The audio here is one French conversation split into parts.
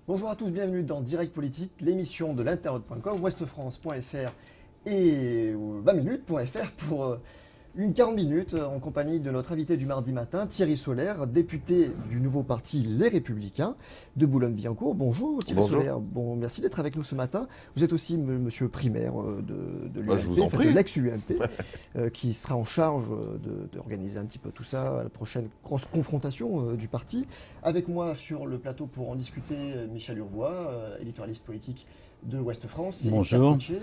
Bonjour à tous, bienvenue dans Direct Politique, l'émission de l'internaute.com, ouestfrance.fr et 20minutes.fr pour une 40 minutes en compagnie de notre invité du mardi matin, Thierry Solaire, député du nouveau parti Les Républicains de Boulogne-Billancourt. Bonjour Thierry Bonjour. Solaire, bon, merci d'être avec nous ce matin. Vous êtes aussi monsieur primaire de Bah, je l'UMP, vous en enfin de prie. l'ex-UMP, qui sera en charge d'organiser un petit peu tout ça à la prochaine grosse confrontation du parti. Avec moi sur le plateau pour en discuter, Michel Urvois, éditorialiste politique de Ouest France, et Pierre Bonjour. Coutier,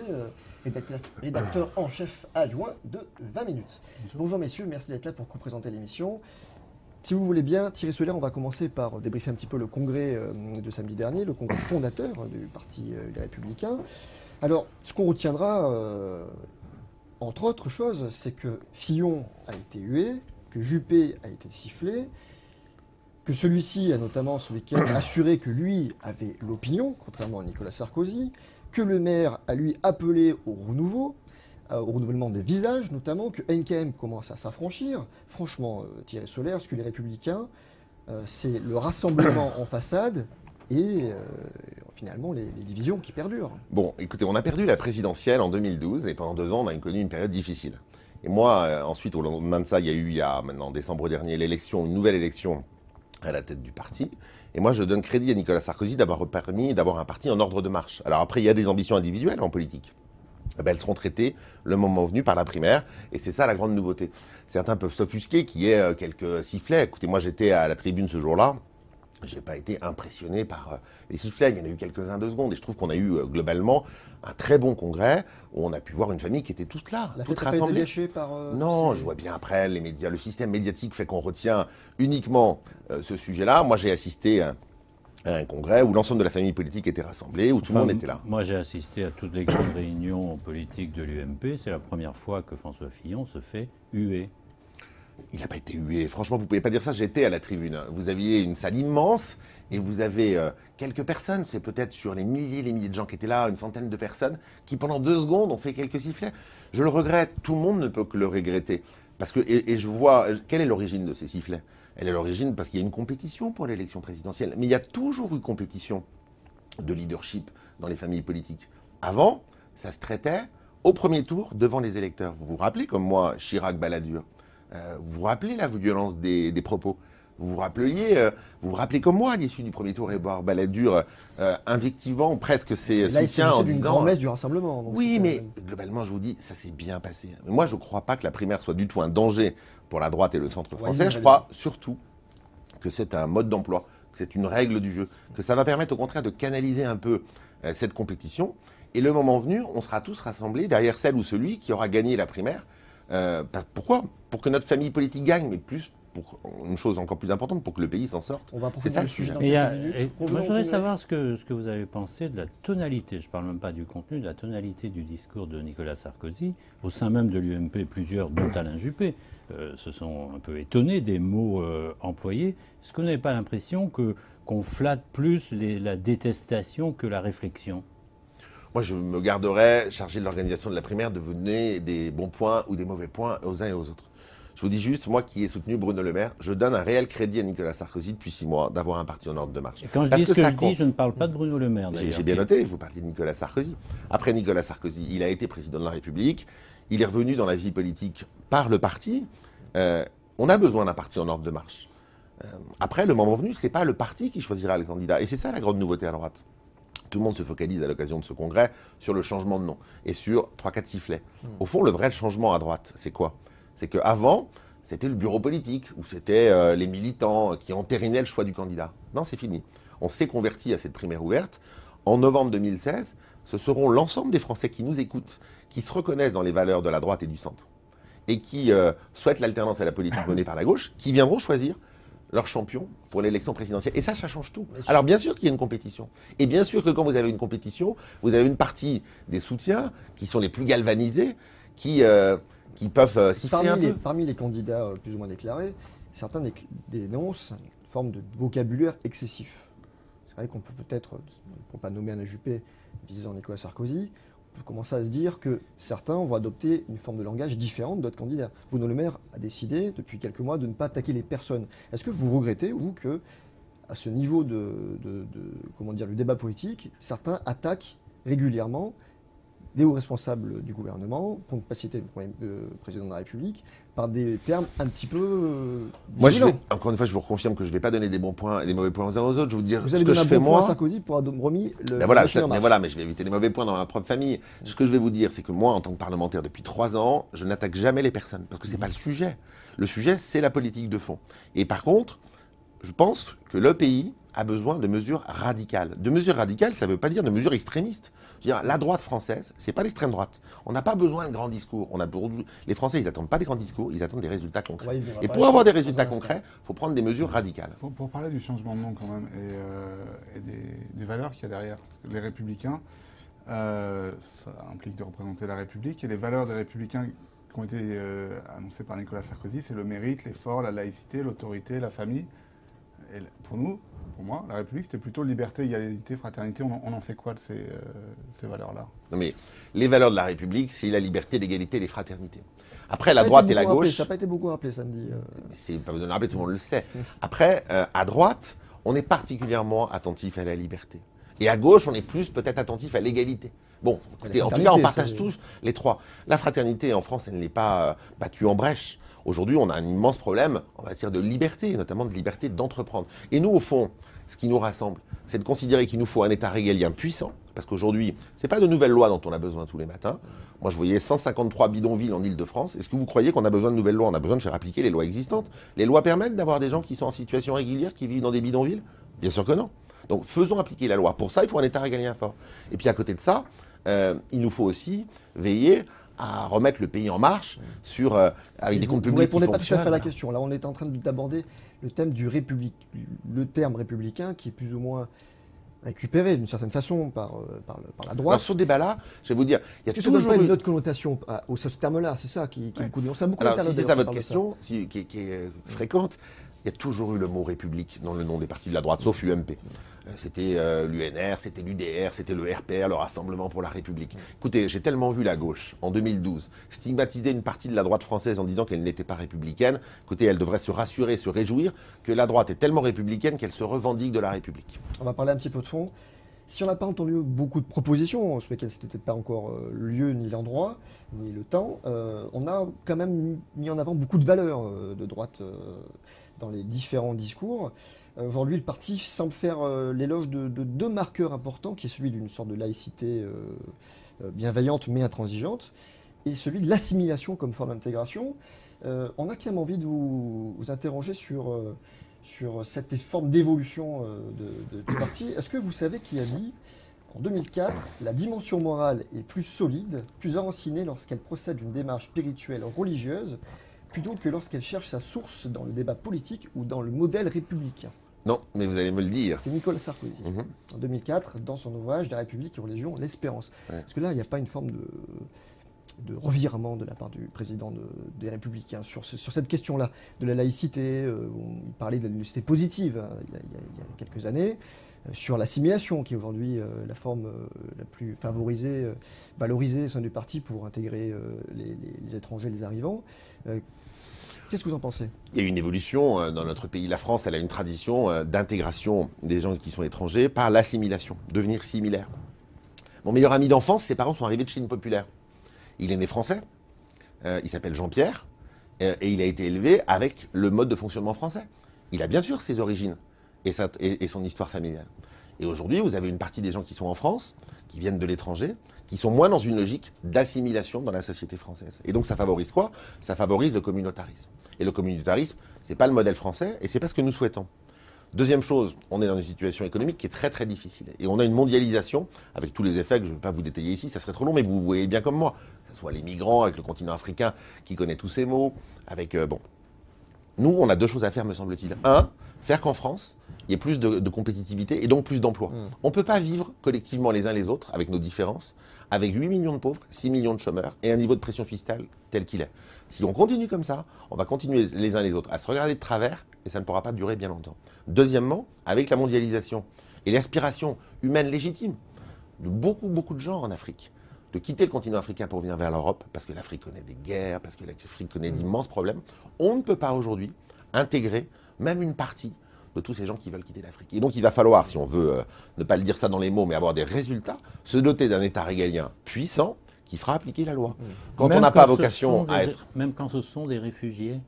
rédacteur en chef adjoint de 20 minutes. Bonjour messieurs, merci d'être là pour co-présenter l'émission. Si vous voulez bien, Thierry Solaire, on va commencer par débriefer un petit peu le congrès de samedi dernier, le congrès fondateur du parti Les Républicains. Alors, ce qu'on retiendra, entre autres choses, c'est que Fillon a été hué, que Juppé a été sifflé, que celui-ci a notamment ce week-end assuré que lui avait l'opinion, contrairement à Nicolas Sarkozy, que le maire a lui appelé au renouveau, au renouvellement des visages notamment, que NKM commence à s'affranchir. Franchement, Thierry Solaire, ce que les Républicains, c'est le rassemblement en façade et finalement les divisions qui perdurent. Bon, écoutez, on a perdu la présidentielle en 2012 et pendant 2 ans, on a connu une période difficile. Et moi, ensuite, au lendemain de ça, il y a maintenant, en décembre dernier, l'élection, une nouvelle élection à la tête du parti. Et moi, je donne crédit à Nicolas Sarkozy d'avoir permis d'avoir un parti en ordre de marche. Alors après, il y a des ambitions individuelles en politique. Eh ben, elles seront traitées le moment venu par la primaire. Et c'est ça la grande nouveauté. Certains peuvent s'offusquer qu'il y ait quelques sifflets. Écoutez, moi, j'étais à la tribune ce jour-là. Je n'ai pas été impressionné par les sifflets. Il y en a eu quelques-uns 2 secondes. Et je trouve qu'on a eu globalement un très bon congrès où on a pu voir une famille qui était toute là, La toute fête n'a pas été rassemblée. gâchée par... Non, ces- je vois bien après, les médias, le système médiatique fait qu'on retient uniquement ce sujet-là. Moi, j'ai assisté à un congrès où l'ensemble de la famille politique était rassemblée, où tout le monde était là. Moi, j'ai assisté à toutes les grandes réunions politiques de l'UMP. C'est la première fois que François Fillon se fait huer. Il n'a pas été hué. Franchement, vous ne pouvez pas dire ça. J'étais à la tribune. Vous aviez une salle immense et vous avez quelques personnes. C'est peut-être sur les milliers de gens qui étaient là, une centaine de personnes, qui pendant 2 secondes ont fait quelques sifflets. Je le regrette. Tout le monde ne peut que le regretter. Parce que, et je vois, quelle est l'origine de ces sifflets? Elle est l'origine parce qu'il y a une compétition pour l'élection présidentielle. Mais il y a toujours eu compétition de leadership dans les familles politiques. Avant, ça se traitait au premier tour devant les électeurs. Vous vous rappelez, comme moi, Chirac-Balladur, vous vous rappelez la violence des propos. Vous vous rappelez comme moi à l'issue du premier tour, Édouard Balladur invectivant presque ses Là, il soutiens en s'agissait d'une disant... grand-messe du rassemblement. Donc Oui, c'était- mais globalement, je vous dis, ça s'est bien passé. Mais moi, je ne crois pas que la primaire soit du tout un danger pour la droite et le centre français. Ouais, Je crois surtout que c'est un mode d'emploi, que c'est une règle du jeu, que ça va permettre au contraire de canaliser un peu cette compétition. Et le moment venu, on sera tous rassemblés derrière celle ou celui qui aura gagné la primaire. Pourquoi? Pour que notre famille politique gagne, mais plus pour une chose encore plus importante, pour que le pays s'en sorte. On va C'est approfondir ça le le sujet sujet. dans Et il y a- quelques minutes. et Revenons moi, je au voudrais congrès. savoir ce que vous avez pensé de la tonalité. Je ne parle même pas du contenu, de la tonalité du discours de Nicolas Sarkozy. Au sein même de l'UMP, plusieurs, dont Alain Juppé, se sont un peu étonnés des mots employés. Est-ce que vous n'avez pas l'impression qu'on flatte plus la détestation que la réflexion? Moi, je me garderais, chargé de l'organisation de la primaire, de vous donner des bons points ou des mauvais points aux uns et aux autres. Je vous dis juste, moi qui ai soutenu Bruno Le Maire, je donne un réel crédit à Nicolas Sarkozy depuis 6 mois d'avoir un parti en ordre de marche. Et quand je Parce dis ce que ça je compte. dis, je ne parle pas de Bruno Le Maire, d'ailleurs. J'ai bien noté, vous parliez de Nicolas Sarkozy. Après Nicolas Sarkozy, il a été président de la République, il est revenu dans la vie politique par le parti. On a besoin d'un parti en ordre de marche. Après, le moment venu, ce n'est pas le parti qui choisira le candidat. Et c'est ça la grande nouveauté à droite. Tout le monde se focalise à l'occasion de ce congrès sur le changement de nom et sur 3-4 sifflets. Au fond, le vrai changement à droite, c'est quoi? C'est qu'avant, c'était le bureau politique, ou c'était les militants qui entérinaient le choix du candidat. Non, c'est fini. On s'est converti à cette primaire ouverte. En novembre 2016, ce seront l'ensemble des Français qui nous écoutent, qui se reconnaissent dans les valeurs de la droite et du centre, et qui souhaitent l'alternance à la politique menée par la gauche, qui viendront choisir leur champion pour l'élection présidentielle. Et ça change tout. Alors bien sûr qu'il y a une compétition. Et bien sûr que quand vous avez une compétition, vous avez une partie des soutiens qui sont les plus galvanisés, qui peuvent siffler un peu. Parmi les candidats plus ou moins déclarés, certains dénoncent une forme de vocabulaire excessif. C'est vrai qu'on peut peut-être, pour ne pas nommer Alain Juppé visant Nicolas Sarkozy, on peut commencer à se dire que certains vont adopter une forme de langage différente d'autres candidats. Bruno Le Maire a décidé depuis quelques mois de ne pas attaquer les personnes. Est-ce que vous regrettez, vous, que à ce niveau comment dire, le débat politique, certains attaquent régulièrement des hauts responsables du gouvernement, pour ne pas citer le président de la République, par des termes un petit peu Moi, violents. encore une fois, je vous confirme que je ne vais pas donner des bons points et des mauvais points aux uns aux autres. Je vais vous dire Vous ce avez que donné je un fais bon point moi. à Sarkozy pour avoir remis le Mais voilà, machine en marche. mais je vais éviter les mauvais points dans ma propre famille. Ce que je vais vous dire, c'est que moi, en tant que parlementaire depuis 3 ans, je n'attaque jamais les personnes, parce que c'est pas le sujet. Le sujet, c'est la politique de fond. Et par contre, je pense que le pays a besoin de mesures radicales. De mesures radicales, ça ne veut pas dire de mesures extrémistes. Je veux dire, la droite française, c'est pas l'extrême droite. On n'a pas besoin de grands discours. Les Français, ils n'attendent pas des grands discours, ils attendent des résultats concrets. Et pour avoir des résultats concrets, il faut prendre des mesures radicales. Pour parler du changement de nom quand même, et des valeurs qu'il y a derrière, les Républicains, ça implique de représenter la République, et les valeurs des Républicains qui ont été annoncées par Nicolas Sarkozy, c'est le mérite, l'effort, la laïcité, l'autorité, la famille. Et pour moi, la République, c'était plutôt liberté, égalité, fraternité. On en fait quoi de ces valeurs-là? Non mais les valeurs de la République, c'est la liberté, l'égalité, les fraternités. Après, la droite et la gauche... Ça n'a pas été beaucoup rappelé samedi. Mais c'est pas besoin de le rappeler, tout le monde le sait. Après, à droite, on est particulièrement attentif à la liberté. Et à gauche, on est plus peut-être attentif à l'égalité. Bon, écoutez, en tout cas, on partage tous les trois. La fraternité en France, elle n'est pas battue en brèche. Aujourd'hui, on a un immense problème en matière de liberté, et notamment de liberté d'entreprendre. Et nous, au fond, ce qui nous rassemble, c'est de considérer qu'il nous faut un État régalien puissant, parce qu'aujourd'hui, ce n'est pas de nouvelles lois dont on a besoin tous les matins. Moi, je voyais 153 bidonvilles en Ile-de-France. Est-ce que vous croyez qu'on a besoin de nouvelles lois? On a besoin de faire appliquer les lois existantes. Les lois permettent d'avoir des gens qui sont en situation régulière, qui vivent dans des bidonvilles? Bien sûr que non. Donc, faisons appliquer la loi. Pour ça, il faut un État régalien fort. Et puis, à côté de ça, il nous faut aussi veiller à remettre le pays en marche avec des comptes publics qui fonctionnent. Vous ne répondez pas tout à fait à la question. Là, on est en train d'aborder le thème le terme républicain qui est plus ou moins récupéré d'une certaine façon par la droite. Alors, sur ce débat-là, je vais vous dire, il y a Est-ce que ça donne toujours pas eu... une autre connotation à ce terme-là? C'est ça qui est beaucoup. On sait beaucoup Alors, d'internautes, si c'est ça d'ailleurs, votre qui parlent de question, qui est fréquente, il y a toujours eu le mot République dans le nom des partis de la droite, sauf UMP. C'était l'UNR, c'était l'UDR, c'était le RPR, le Rassemblement pour la République. Écoutez, j'ai tellement vu la gauche, en 2012, stigmatiser une partie de la droite française en disant qu'elle n'était pas républicaine. Écoutez, elle devrait se rassurer, se réjouir que la droite est tellement républicaine qu'elle se revendique de la République. On va parler un petit peu de fond. Si on n'a pas entendu beaucoup de propositions, sur lesquelles c'était peut-être pas encore le lieu, ni l'endroit, ni le temps, on a quand même mis en avant beaucoup de valeurs de droite dans les différents discours. Aujourd'hui, le parti semble faire l'éloge de deux marqueurs importants, qui est celui d'une sorte de laïcité bienveillante mais intransigeante, et celui de l'assimilation comme forme d'intégration. On a quand même envie de vous interroger sur cette forme d'évolution du parti. Est-ce que vous savez qui a dit, en 2004, la dimension morale est plus solide, plus enracinée lorsqu'elle procède d'une démarche spirituelle religieuse, plutôt que lorsqu'elle cherche sa source dans le débat politique ou dans le modèle républicain? Non, mais vous allez me le dire. C'est Nicolas Sarkozy, en 2004, dans son ouvrage « La République et religion, l'espérance ». Ouais. Parce que là, il n'y a pas une forme de revirement de la part du président des Républicains sur cette question-là, de la laïcité. On parlait de la laïcité positive il y a quelques années, sur l'assimilation, qui est aujourd'hui la forme la plus favorisée, valorisée au sein du parti pour intégrer les étrangers, les arrivants. Qu'est-ce que vous en pensez? Il y a une évolution dans notre pays. La France, elle a une tradition d'intégration des gens qui sont étrangers par l'assimilation, devenir similaire. Mon meilleur ami d'enfance, ses parents sont arrivés de Chine populaire. Il est né français, il s'appelle Jean-Pierre, et il a été élevé avec le mode de fonctionnement français. Il a bien sûr ses origines et son histoire familiale. Et aujourd'hui, vous avez une partie des gens qui sont en France, qui viennent de l'étranger, qui sont moins dans une logique d'assimilation dans la société française. Et donc ça favorise quoi? Ça favorise le communautarisme. Et le communautarisme, ce n'est pas le modèle français, et ce n'est pas ce que nous souhaitons. Deuxième chose, on est dans une situation économique qui est très très difficile. Et on a une mondialisation, avec tous les effets que je ne vais pas vous détailler ici, ça serait trop long, mais vous voyez bien comme moi. Que ce soit les migrants, avec le continent africain qui connaît tous ces mots, avec... Nous, on a deux choses à faire, me semble-t-il. Un, faire qu'en France, il y ait plus de compétitivité et donc plus d'emplois. On ne peut pas vivre collectivement les uns les autres, avec nos différences, avec 8 millions de pauvres, 6 millions de chômeurs et un niveau de pression fiscale tel qu'il est. Si on continue comme ça, on va continuer les uns les autres à se regarder de travers et ça ne pourra pas durer bien longtemps. Deuxièmement, avec la mondialisation et l'aspiration humaine légitime de beaucoup de gens en Afrique, de quitter le continent africain pour venir vers l'Europe, parce que l'Afrique connaît des guerres, parce que l'Afrique connaît d'immenses problèmes, on ne peut pas aujourd'hui intégrer même une partie de tous ces gens qui veulent quitter l'Afrique. Et donc il va falloir, si on veut ne pas le dire ça dans les mots, mais avoir des résultats, se doter d'un État régalien puissant qui fera appliquer la loi. Quand Même on n'a pas ce vocation sont à des- être... Même quand ce sont des réfugiés.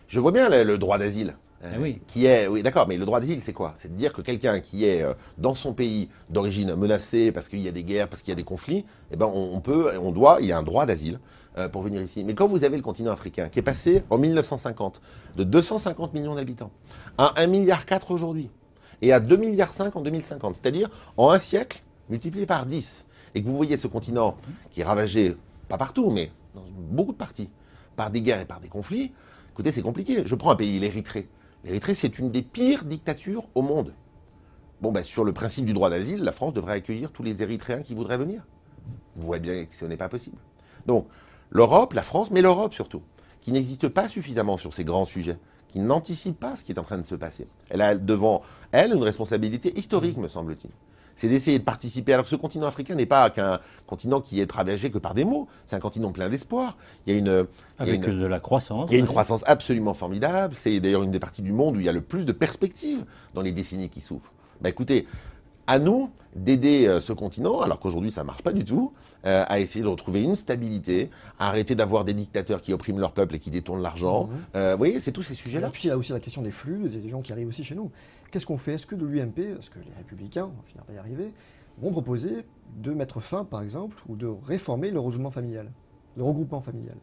Je vois bien le droit d'asile. Oui. Qui est, oui, d'accord, mais le droit d'asile, c'est quoi? C'est de dire que quelqu'un qui est dans son pays d'origine menacé parce qu'il y a des guerres, parce qu'il y a des conflits, eh ben il y a un droit d'asile pour venir ici. Mais quand vous avez le continent africain qui est passé en 1950 de 250 millions d'habitants à 1,4 milliard aujourd'hui et à 2,5 milliards en 2050, c'est-à-dire en un siècle multiplié par 10, et que vous voyez ce continent qui est ravagé, pas partout, mais dans beaucoup de parties, par des guerres et par des conflits, écoutez, c'est compliqué. Je prends un pays, l'Érythrée. L'Érythrée, c'est une des pires dictatures au monde. Bon, ben, sur le principe du droit d'asile, la France devrait accueillir tous les Érythréens qui voudraient venir. Vous voyez bien que ce n'est pas possible. Donc, l'Europe, la France, mais l'Europe surtout, qui n'existe pas suffisamment sur ces grands sujets, qui n'anticipe pas ce qui est en train de se passer. Elle a devant elle une responsabilité historique, me semble-t-il. C'est d'essayer de participer, alors que ce continent africain n'est pas qu'un continent qui est ravagé que par des maux, c'est un continent plein d'espoir. Il y a Avec de la croissance. il y a une croissance absolument formidable. C'est d'ailleurs une des parties du monde où il y a le plus de perspectives dans les décennies qui s'ouvrent. Ben écoutez, à nous d'aider ce continent, alors qu'aujourd'hui ça ne marche pas du tout, à essayer de retrouver une stabilité, à arrêter d'avoir des dictateurs qui oppriment leur peuple et qui détournent l'argent. Vous voyez, c'est tous ces Et sujets-là. puis il y a aussi la question des flux, des gens qui arrivent aussi chez nous. Qu'est-ce qu'on fait? Est-ce que de l'UMP, est-ce que les Républicains, on va finir par y arriver, vont proposer de mettre fin, par exemple, ou de réformer le regroupement familial? Le regroupement familial.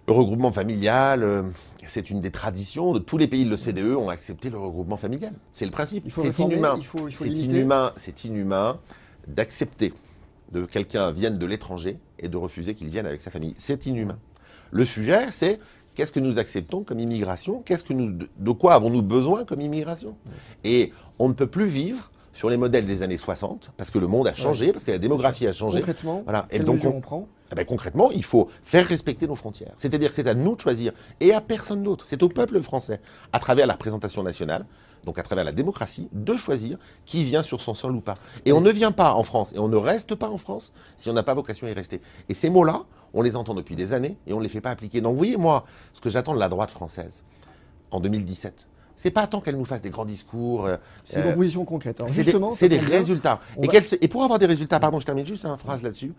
Le regroupement familial, c'est une des traditions de tous les pays de l'OCDE ont accepté le regroupement familial. C'est le principe. Il faut C'est réformer, inhumain. il faut C'est limiter. inhumain. C'est inhumain d'accepter que quelqu'un vienne de l'étranger et de refuser qu'il vienne avec sa famille. C'est inhumain. Le sujet, c'est qu'est-ce que nous acceptons comme immigration? De quoi avons-nous besoin comme immigration? Et on ne peut plus vivre sur les modèles des années 60, parce que le monde a changé, parce que la démographie a changé. Concrètement, Voilà. Et quelles donc mesures on prend? eh ben, concrètement, il faut faire respecter nos frontières. C'est-à-dire que c'est à nous de choisir, et à personne d'autre. C'est au peuple français, à travers la représentation nationale, donc à travers la démocratie, de choisir qui vient sur son sol ou pas. Et on ne vient pas en France, et on ne reste pas en France si on n'a pas vocation à y rester. Et ces mots-là, on les entend depuis des années, et on ne les fait pas appliquer. Donc vous voyez, moi, ce que j'attends de la droite française, en 2017, c'est pas tant qu'elle nous fasse des grands discours. C'est une proposition concrète. Alors C'est justement, des ça des tombe bien. résultats. On Et, va- et pour avoir des résultats, pardon, je termine juste une phrase là-dessus,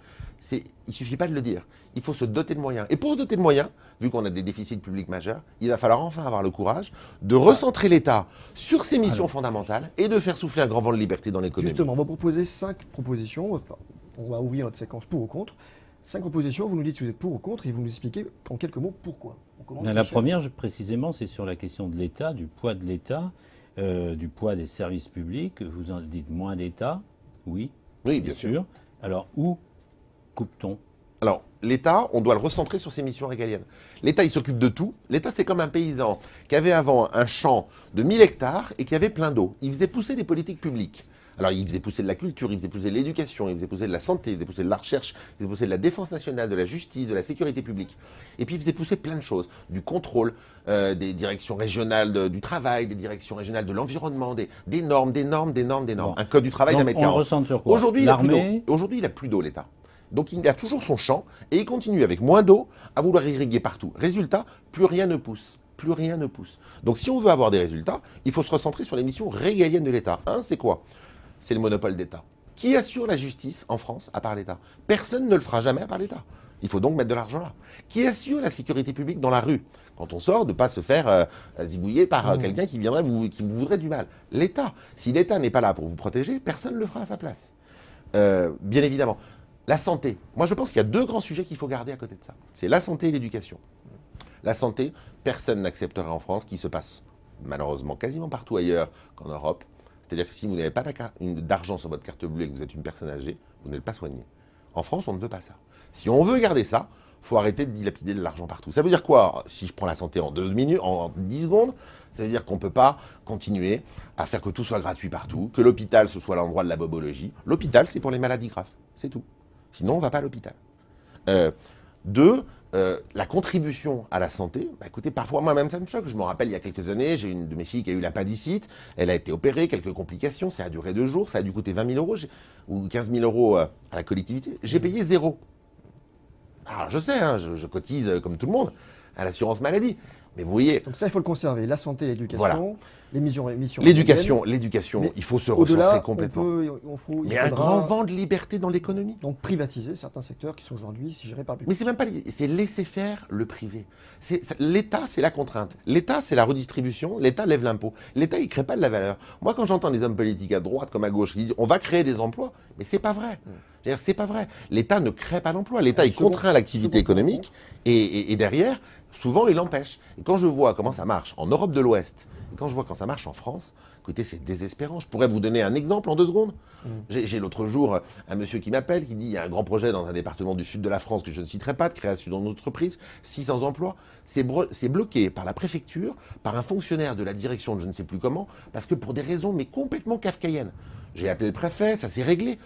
il suffit pas de le dire. Il faut se doter de moyens. Et pour se doter de moyens, vu qu'on a des déficits publics majeurs, il va falloir enfin avoir le courage de recentrer l'État sur ses missions fondamentales et de faire souffler un grand vent de liberté dans l'économie. Justement, on va proposer 5 propositions. On va ouvrir notre séquence pour ou contre. 5 propositions, vous nous dites si vous êtes pour ou contre et vous nous expliquez en quelques mots pourquoi. On commence, La Michel. première, précisément, c'est sur la question de l'État, du poids de l'État, du poids des services publics. Vous en dites moins d'État, oui, Oui, bien sûr. Alors, où coupe-t-on? Alors, l'État, on doit le recentrer sur ses missions régaliennes. L'État, il s'occupe de tout. L'État, c'est comme un paysan qui avait avant un champ de 1000 hectares et qui avait plein d'eau. Il faisait pousser des politiques publiques. Alors, il faisait pousser de la culture, il faisait pousser de l'éducation, il faisait pousser de la santé, il faisait pousser de la recherche, il faisait pousser de la défense nationale, de la justice, de la sécurité publique. Et puis, il faisait pousser plein de choses. Du contrôle des directions régionales du travail, des directions régionales de l'environnement, des normes. Bon. Un code du travail d'un Donc, mètre on le 40. recentre sur quoi? Aujourd'hui, il a plus L'armée. d'eau. Aujourd'hui, il n'a plus d'eau, l'État. Donc il a toujours son champ et il continue avec moins d'eau à vouloir irriguer partout. Résultat, plus rien ne pousse. Plus rien ne pousse. Donc si on veut avoir des résultats, il faut se recentrer sur les missions régaliennes de l'État. C'est quoi? C'est le monopole d'État. Qui assure la justice en France à part l'État? Personne ne le fera jamais à part l'État. Il faut donc mettre de l'argent là. Qui assure la sécurité publique dans la rue? Quand on sort, de ne pas se faire zigouiller par quelqu'un qui viendrait qui vous voudrait du mal. L'État. Si l'État n'est pas là pour vous protéger, personne ne le fera à sa place. Bien évidemment. La santé. Moi, je pense qu'il y a 2 grands sujets qu'il faut garder à côté de ça. C'est la santé et l'éducation. La santé, personne n'acceptera en France, qui se passe malheureusement quasiment partout ailleurs qu'en Europe. C'est-à-dire que si vous n'avez pas d'argent sur votre carte bleue et que vous êtes une personne âgée, vous n'êtes pas soigné. En France, on ne veut pas ça. Si on veut garder ça, il faut arrêter de dilapider de l'argent partout. Ça veut dire quoi? Si je prends la santé en 2 minutes, en 10 secondes, ça veut dire qu'on ne peut pas continuer à faire que tout soit gratuit partout, que l'hôpital, ce soit l'endroit de la bobologie. L'hôpital, c'est pour les maladies graves. C'est tout. Sinon, on ne va pas à l'hôpital. 2, la contribution à la santé. Écoutez, parfois, moi-même, ça me choque. Je me rappelle, il y a quelques années, j'ai une de mes filles qui a eu l'appendicite. Elle a été opérée, quelques complications. Ça a duré 2 jours. Ça a dû coûter 20 000 euros ou 15 000 euros à la collectivité. J'ai payé 0. Alors, je sais, je cotise comme tout le monde à l'assurance maladie. Mais vous voyez, Donc ça, il faut le conserver. La santé, l'éducation, Voilà. les missions l'éducation, Mais il faut se Au-delà, recentrer complètement. il Mais un faudra grand vent de liberté dans l'économie. donc privatiser certains secteurs qui sont aujourd'hui gérés par le public. Mais c'est même pas, c'est laisser faire le privé. L'État, c'est la contrainte. L'État, c'est la redistribution. L'État lève l'impôt. L'État, il crée pas de la valeur. Moi, quand j'entends des hommes politiques à droite comme à gauche qui disent on va créer des emplois, mais c'est pas vrai. Je veux dire, c'est pas vrai. L'État ne crée pas d'emplois. L'État, il contraint l'activité économique et derrière, souvent, il l'empêche. Et quand je vois comment ça marche en Europe de l'Ouest, et quand je vois quand ça marche en France, écoutez, c'est désespérant. Je pourrais vous donner un exemple en 2 secondes. J'ai l'autre jour un monsieur qui m'appelle, qui dit il y a un grand projet dans un département du sud de la France que je ne citerai pas, de création d'une entreprise, 600 emplois. C'est bloqué par la préfecture, par un fonctionnaire de la direction de je ne sais plus comment, parce que pour des raisons mais complètement kafkaïennes. J'ai appelé le préfet, ça s'est réglé.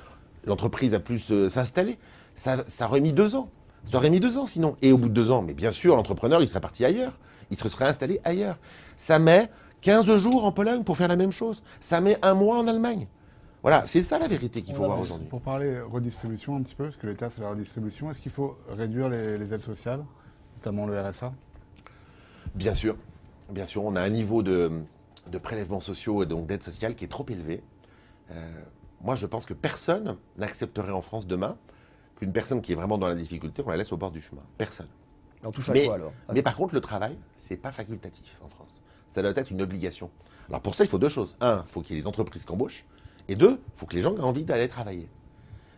L'entreprise a pu s'installer. Ça aurait mis 2 ans. Ça aurait mis 2 ans sinon. Et au bout de 2 ans, mais bien sûr, l'entrepreneur, il serait parti ailleurs. Il se serait installé ailleurs. Ça met 15 jours en Pologne pour faire la même chose. Ça met 1 mois en Allemagne. Voilà, c'est ça la vérité qu'il faut voir aujourd'hui. Pour parler redistribution un petit peu, parce que l'État c'est la redistribution, est-ce qu'il faut réduire les aides sociales, notamment le RSA? Bien sûr, on a un niveau de prélèvements sociaux et donc d'aide sociale qui est trop élevé. Moi, je pense que personne n'accepterait en France demain qu'une personne qui est vraiment dans la difficulté, on la laisse au bord du chemin. Personne. On touche à Mais, quoi alors mais par contre, le travail, c'est pas facultatif en France. Ça doit être une obligation. Alors pour ça, il faut 2 choses. 1, il faut qu'il y ait des entreprises qui embauchent. Et 2, il faut que les gens aient envie d'aller travailler.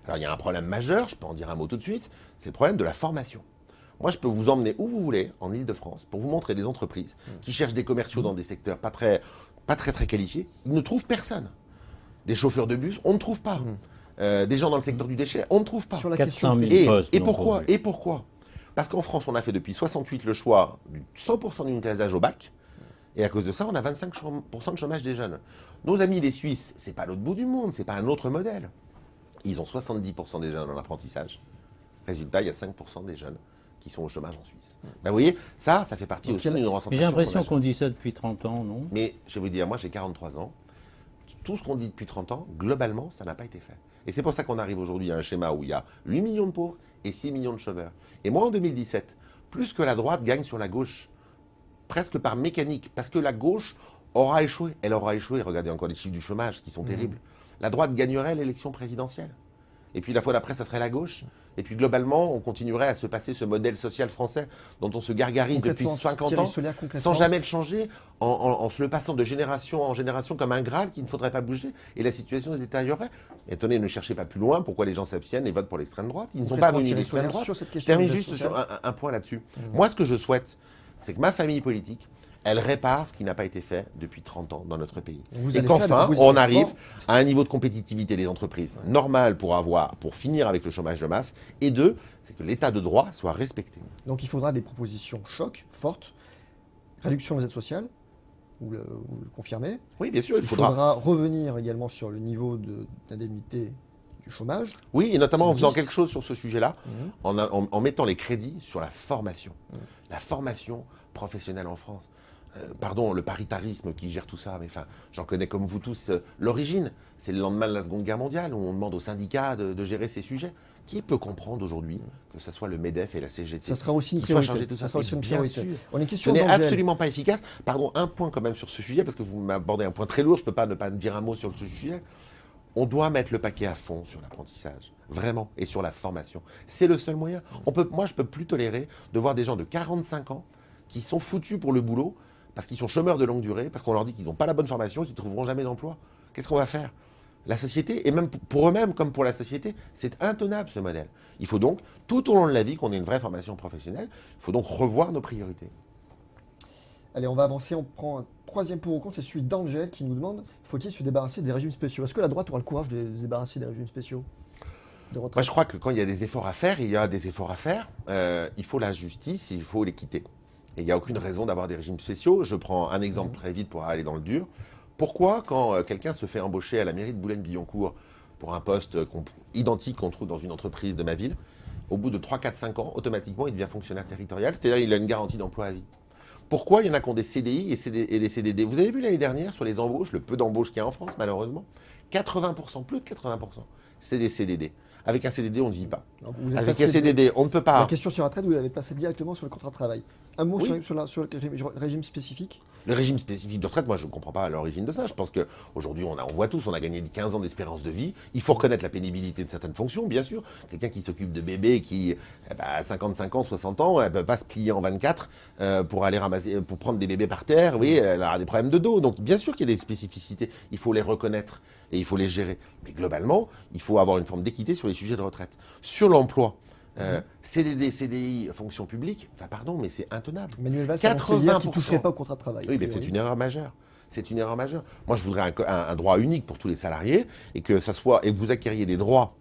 Alors il y a un problème majeur, je peux en dire un mot tout de suite, c'est le problème de la formation. Moi, je peux vous emmener où vous voulez, en Ile-de-France, pour vous montrer des entreprises qui cherchent des commerciaux dans des secteurs pas très qualifiés. Ils ne trouvent personne. Des chauffeurs de bus, on ne trouve pas. Des gens dans le secteur du déchet, on ne trouve pas. Sur la 400 question 000 postes. Et non pourquoi pourvus. Et pourquoi Parce qu'en France, on a fait depuis 68 le choix du 100% d'unitasage au bac. Et à cause de ça, on a 25% de chômage des jeunes. Nos amis les Suisses, c'est pas l'autre bout du monde, c'est pas un autre modèle. Ils ont 70% des jeunes en apprentissage. Résultat, il y a 5% des jeunes qui sont au chômage en Suisse. Ben, vous voyez, ça fait partie Donc, aussi d'une Mais recentration. j'ai l'impression qu'on a. qu'on dit ça depuis 30 ans, non? Mais je vais vous dire, moi j'ai 43 ans. Tout ce qu'on dit depuis 30 ans, globalement, ça n'a pas été fait. Et c'est pour ça qu'on arrive aujourd'hui à un schéma où il y a 8 millions de pauvres et 6 millions de chômeurs. Et moi, en 2017, plus que la droite gagne sur la gauche, presque par mécanique, parce que la gauche aura échoué. Elle aura échoué. Regardez encore les chiffres du chômage qui sont terribles. La droite gagnerait l'élection présidentielle. Et puis la fois d'après, ça serait la gauche. Et puis globalement, on continuerait à se passer ce modèle social français dont on se gargarise depuis Concrètement, 50 Thierry ans, Soler, concrètement. sans jamais le changer, en se le passant de génération en génération comme un Graal qu'il ne faudrait pas bouger. Et la situation se détériorerait. Étonnez, ne cherchez pas plus loin pourquoi les gens s'abstiennent et votent pour l'extrême droite. Ils ne sont pas Concrètement, venus Thierry d'extrême Soler, droite. sur cette Je question termine des aides juste sur sociales. un point là-dessus. Moi, ce que je souhaite, c'est que ma famille politique, elle répare ce qui n'a pas été fait depuis 30 ans dans notre pays. Vous Et allez faire des qu'enfin, propositions on arrive fortes. à un niveau de compétitivité des entreprises normal pour finir avec le chômage de masse. Et 2, c'est que l'état de droit soit respecté. Donc il faudra des propositions chocs, fortes, réduction des aides sociales, vous le confirmez. Oui, bien sûr, il Il faudra. faudra revenir également sur le niveau d'indemnité du chômage. Oui, et notamment C'est en faisant juste. quelque chose sur ce sujet-là, Mhm. en mettant les crédits sur la formation. La formation professionnelle en France. Pardon, le paritarisme qui gère tout ça, mais enfin, j'en connais comme vous tous l'origine. C'est le lendemain de la Seconde Guerre mondiale où on demande aux syndicats de gérer ces sujets. Qui peut comprendre aujourd'hui que ce soit le MEDEF et la CGT Ça sera aussi une qui soient priorité. chargés de tout ça? Ça sera aussi Et une bien priorité. sûr. On a une Ce question n'est d'Angèle. absolument pas efficace. Pardon, un point quand même sur ce sujet, parce que vous m'abordez un point très lourd, je ne peux pas ne pas dire un mot sur ce sujet. On doit mettre le paquet à fond sur l'apprentissage, vraiment, et sur la formation. C'est le seul moyen. Moi, je ne peux plus tolérer de voir des gens de 45 ans qui sont foutus pour le boulot, parce qu'ils sont chômeurs de longue durée, parce qu'on leur dit qu'ils n'ont pas la bonne formation, qu'ils ne trouveront jamais d'emploi. Qu'est-ce qu'on va faire? La société, et même pour eux-mêmes comme pour la société, c'est intenable ce modèle. Il faut donc, tout au long de la vie, qu'on ait une vraie formation professionnelle, il faut donc revoir nos priorités. Allez, on va avancer. On prend un troisième pour ou contre. C'est celui d'Angèle qui nous demande faut-il se débarrasser des régimes spéciaux? Est-ce que la droite aura le courage de se débarrasser des régimes spéciaux de retraite? Moi, je crois que quand il y a des efforts à faire, il y a des efforts à faire. Il faut la justice et il faut l'équité. Et il n'y a aucune raison d'avoir des régimes spéciaux. Je prends un exemple très vite pour aller dans le dur. Pourquoi, quand quelqu'un se fait embaucher à la mairie de Boulogne-Billancourt pour un poste identique qu'on trouve dans une entreprise de ma ville, au bout de 3, 4, 5 ans, automatiquement, il devient fonctionnaire territorial, c'est-à-dire qu'il a une garantie d'emploi à vie. Pourquoi il y en a qui ont des CDI et des CDD? Vous avez vu l'année dernière sur les embauches, le peu d'embauches qu'il y a en France, malheureusement, 80%, plus de 80%, c'est des CDD. Avec un CDD, on ne vit pas. Donc, vous êtes Avec passé un CDD, on ne peut pas. La question sur la retraite, vous l'avez passé directement sur le contrat de travail. Un mot Oui. sur le régime spécifique. Le régime spécifique de retraite, moi je ne comprends pas l'origine de ça. Je pense qu'aujourd'hui, on voit tous, on a gagné 15 ans d'espérance de vie. Il faut reconnaître la pénibilité de certaines fonctions, bien sûr. Quelqu'un qui s'occupe de bébés qui, à 55 ans, 60 ans, elle ne peut pas se plier en 24 pour aller ramasser, pour prendre des bébés par terre. Oui, elle a des problèmes de dos. Donc bien sûr qu'il y a des spécificités. Il faut les reconnaître et il faut les gérer. Mais globalement, il faut avoir une forme d'équité sur les sujets de retraite. Sur l'emploi, CDD, CDI, fonction publique, enfin pardon, mais c'est intenable. Manuel Valls a annoncé hier qu'il ne 80%. toucherait pas au contrat de travail. Oui, mais c'est une erreur majeure. C'est une erreur majeure. Moi, je voudrais un droit unique pour tous les salariés et que vous acquériez des droits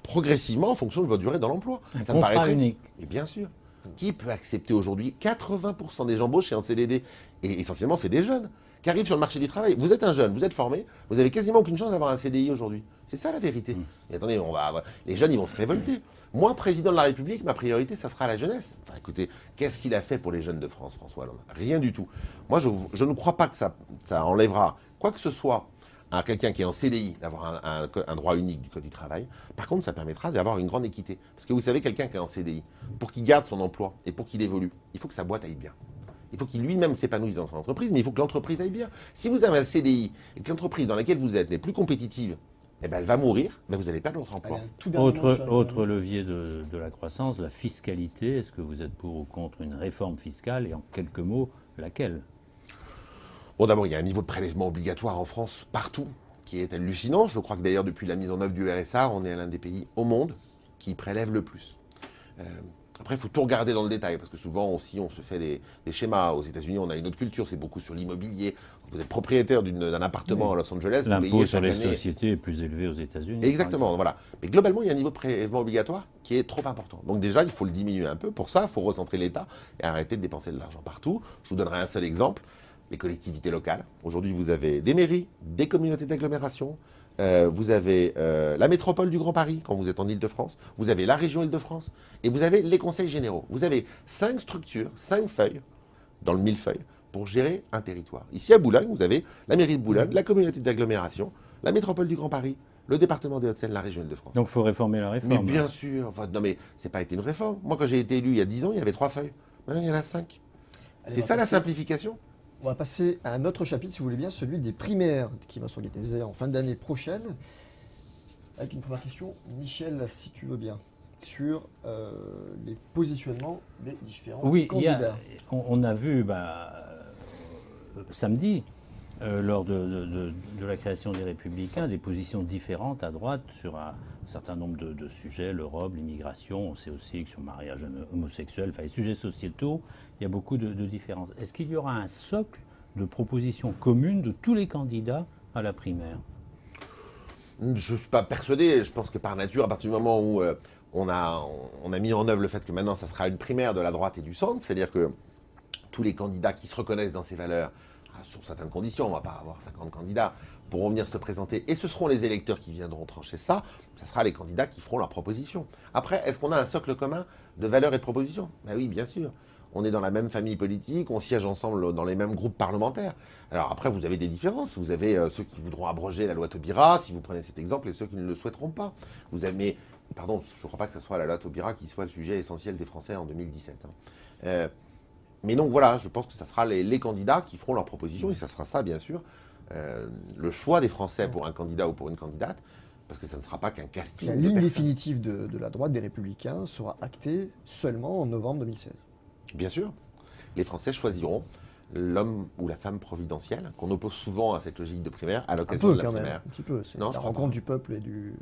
progressivement en fonction de votre durée dans l'emploi. Un contrat unique. Et bien sûr. Qui peut accepter aujourd'hui 80% des embauches en CDD, et essentiellement, c'est des jeunes qui arrivent sur le marché du travail. Vous êtes un jeune, vous êtes formé, vous avez quasiment aucune chance d'avoir un CDI aujourd'hui. C'est ça la vérité. Et attendez, les jeunes, ils vont se révolter. Moi, président de la République, ma priorité, ça sera la jeunesse. Enfin, écoutez, qu'est-ce qu'il a fait pour les jeunes de France, François Hollande? Rien du tout. Moi, je ne crois pas que ça enlèvera quoi que ce soit à quelqu'un qui est en CDI d'avoir un droit unique du Code du travail. Par contre, ça permettra d'avoir une grande équité. Parce que vous savez, quelqu'un qui est en CDI, pour qu'il garde son emploi et pour qu'il évolue, il faut que sa boîte aille bien. Il faut qu'il lui-même s'épanouisse dans son entreprise, mais il faut que l'entreprise aille bien. Si vous avez un CDI et que l'entreprise dans laquelle vous êtes n'est plus compétitive, eh ben, elle va mourir, mais vous allez perdre votre emploi. Autre levier de la croissance, la fiscalité. Est-ce que vous êtes pour ou contre une réforme fiscale et en quelques mots, laquelle? Bon, d'abord, il y a un niveau de prélèvement obligatoire en France partout qui est hallucinant. Je crois que d'ailleurs, depuis la mise en œuvre du RSA, on est l'un des pays au monde qui prélève le plus. Après, il faut tout regarder dans le détail, parce que souvent aussi, on se fait des schémas. Aux États-Unis, on a une autre culture, c'est beaucoup sur l'immobilier. Vous êtes propriétaire d'un appartement à Los Angeles, vous L'impôt payez sur les chaque année. sociétés est plus élevé aux États-Unis. Exactement, voilà. Mais globalement, il y a un niveau de prélèvement obligatoire qui est trop important. Donc déjà, il faut le diminuer un peu. Pour ça, il faut recentrer l'État et arrêter de dépenser de l'argent partout. Je vous donnerai un seul exemple. Les collectivités locales. Aujourd'hui, vous avez des mairies, des communautés d'agglomération, vous avez la métropole du Grand Paris, quand vous êtes en Île-de-France, vous avez la région Île-de-France, et vous avez les conseils généraux. Vous avez 5 structures, 5 feuilles, dans le millefeuille, pour gérer un territoire. Ici, à Boulogne, vous avez la mairie de Boulogne, la communauté d'agglomération, la métropole du Grand Paris, le département des Hauts-de-Seine, la région Île-de-France. Donc il faut réformer la réforme. Mais bien sûr. Enfin, non, mais c'est pas été une réforme. Moi, quand j'ai été élu il y a 10 ans, il y avait 3 feuilles. Maintenant, il y en a 5. C'est ça la simplification. On va passer à un autre chapitre, si vous voulez bien, celui des primaires, qui va s'organiser en fin d'année prochaine. Avec une première question, Michel, si tu veux bien, sur les positionnements des différents candidats. On a vu samedi, lors de la création des Républicains, des positions différentes à droite sur un certain nombre de sujets, l'Europe, l'immigration. On sait aussi que sur le mariage homosexuel, enfin les sujets sociétaux, il y a beaucoup de différences. Est-ce qu'il y aura un socle de propositions communes de tous les candidats à la primaire? Je ne suis pas persuadé. Je pense que par nature, à partir du moment où on a mis en œuvre le fait que maintenant, ça sera une primaire de la droite et du centre, c'est-à-dire que tous les candidats qui se reconnaissent dans ces valeurs, sur certaines conditions, on ne va pas avoir 50 candidats, pourront venir se présenter, et ce seront les électeurs qui viendront trancher ça, ce sera les candidats qui feront leurs propositions. Après, est-ce qu'on a un socle commun de valeurs et de propositions? Ben oui, bien sûr. On est dans la même famille politique, on siège ensemble dans les mêmes groupes parlementaires. Alors après, vous avez des différences. Vous avez ceux qui voudront abroger la loi Taubira, si vous prenez cet exemple, et ceux qui ne le souhaiteront pas. Vous avez, pardon, je ne crois pas que ce soit la loi Taubira qui soit le sujet essentiel des Français en 2017. Mais donc voilà, je pense que ça sera les candidats qui feront leurs propositions, et ça sera ça, bien sûr, le choix des Français pour un candidat ou pour une candidate, parce que ça ne sera pas qu'un casting. La ligne définitive de la droite des Républicains sera actée seulement en novembre 2016. Bien sûr. Les Français choisiront l'homme ou la femme providentielle, qu'on oppose souvent à cette logique de primaire, à l'occasion de la primaire. Même, un petit peu. C'est non, la rencontre du peuple et du